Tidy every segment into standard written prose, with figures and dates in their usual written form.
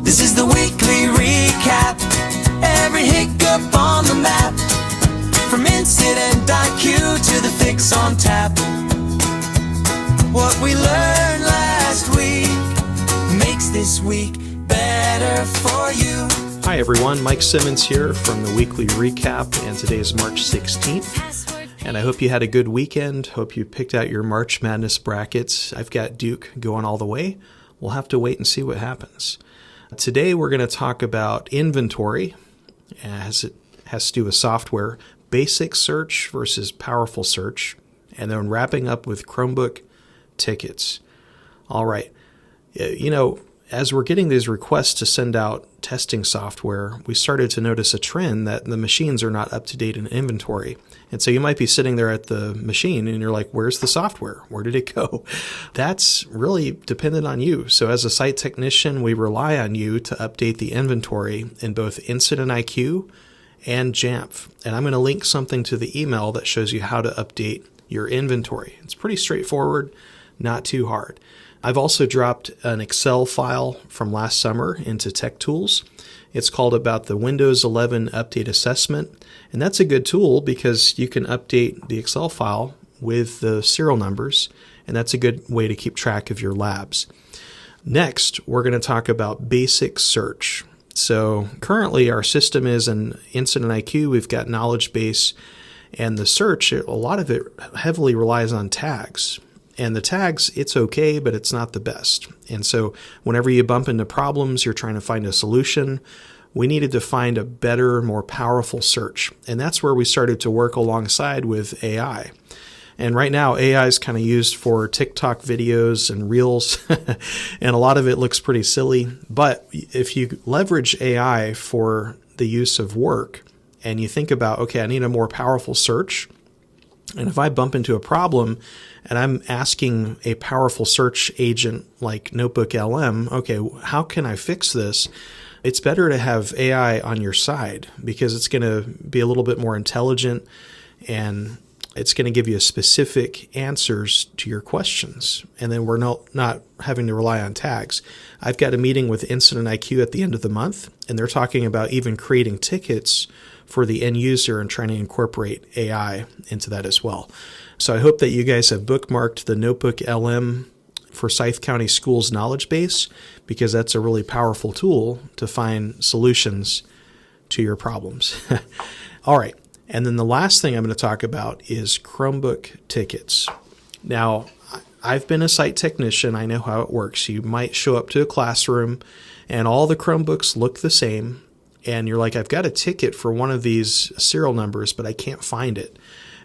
This is the weekly recap. Every hiccup on the map. From Incident IQ to the fix on tap. What we learned last week makes this week better for you. Hi everyone, Mike Simmons here from the Weekly Recap, and today is March 16th. And I hope you had a good weekend. Hope you picked out your March Madness brackets. I've got Duke going all the way. We'll have to wait and see what happens. Today we're going to talk about inventory, as it has to do with software, basic search versus powerful search, and then wrapping up with Chromebook tickets. All right. As we're getting these requests to send out testing software, we started to notice a trend that the machines are not up to date in inventory. And so you might be sitting there at the machine and you're like, where's the software? Where did it go? That's really dependent on you. So as a site technician, we rely on you to update the inventory in both Incident IQ and JAMF. And I'm going to link something to the email that shows you how to update your inventory. It's pretty straightforward, not too hard. I've also dropped an Excel file from last summer into Tech Tools. It's called about the Windows 11 Update Assessment, and that's a good tool because you can update the Excel file with the serial numbers, and that's a good way to keep track of your labs. Next, we're going to talk about basic search. So currently our system is an Incident IQ. We've got knowledge base, and the search, a lot of it heavily relies on tags. And the tags, it's okay, but it's not the best. And so whenever you bump into problems, you're trying to find a solution, we needed to find a better, more powerful search. And that's where we started to work alongside with AI. And right now, AI is kind of used for TikTok videos and Reels, and a lot of it looks pretty silly. But if you leverage AI for the use of work, and you think about, okay, I need a more powerful search, and if I bump into a problem and I'm asking a powerful search agent like NotebookLM, okay, how can I fix this? It's better to have AI on your side because it's going to be a little bit more intelligent and it's going to give you specific answers to your questions. And then we're not having to rely on tags. I've got a meeting with Incident IQ at the end of the month, and they're talking about even creating tickets for the end user and trying to incorporate AI into that as well. So I hope that you guys have bookmarked the NotebookLM Forsyth County Schools knowledge base, because that's a really powerful tool to find solutions to your problems. All right. And then the last thing I'm going to talk about is Chromebook tickets. Now, I've been a site technician. I know how it works. You might show up to a classroom and all the Chromebooks look the same. And you're like, I've got a ticket for one of these serial numbers, but I can't find it.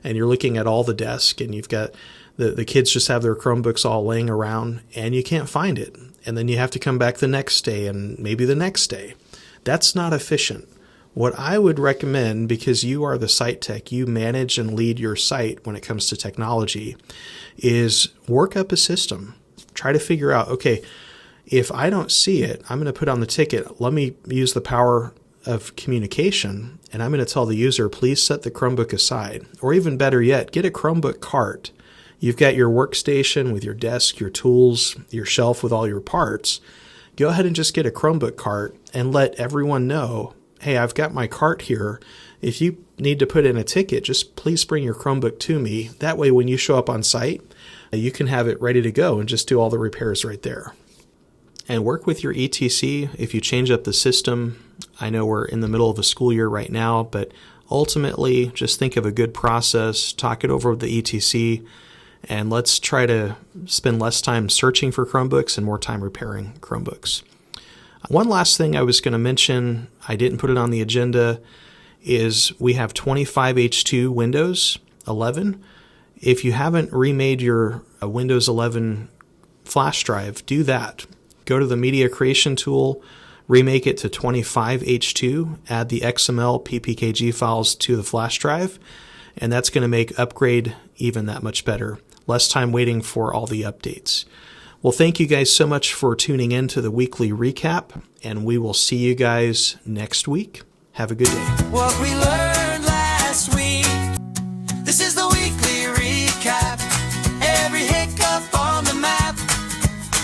And you're looking at all the desk and you've got the kids just have their Chromebooks all laying around and you can't find it. And then you have to come back the next day and maybe the next day. That's not efficient. What I would recommend, because you are the site tech, you manage and lead your site when it comes to technology, is work up a system. Try to figure out, okay, if I don't see it, I'm going to put on the ticket. Let me use the power of communication, and I'm going to tell the user, please set the Chromebook aside. Or even better yet, get a Chromebook cart. You've got your workstation with your desk, your tools, your shelf with all your parts. Go ahead and just get a Chromebook cart and let everyone know, hey, I've got my cart here. If you need to put in a ticket, just please bring your Chromebook to me. That way, when you show up on site, you can have it ready to go and just do all the repairs right there. And work with your ETC if you change up the system. I know we're in the middle of a school year right now, but ultimately just think of a good process, talk it over with the ETC, and let's try to spend less time searching for Chromebooks and more time repairing Chromebooks. One last thing I was going to mention, I didn't put it on the agenda, is we have 25H2 Windows 11. If you haven't remade your Windows 11 flash drive, do that. Go to the media creation tool, remake it to 25H2, add the XML PPKG files to the flash drive, and that's going to make upgrade even that much better. Less time waiting for all the updates. Well, thank you guys so much for tuning in to the weekly recap, and we will see you guys next week. Have a good day. What we learned last week. This is the weekly recap. Every hiccup on the map.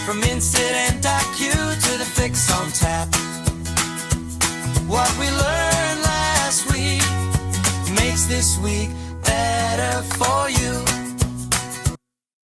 From Incident IQ to the fix fix on tap. What we learned last week makes this week better for you.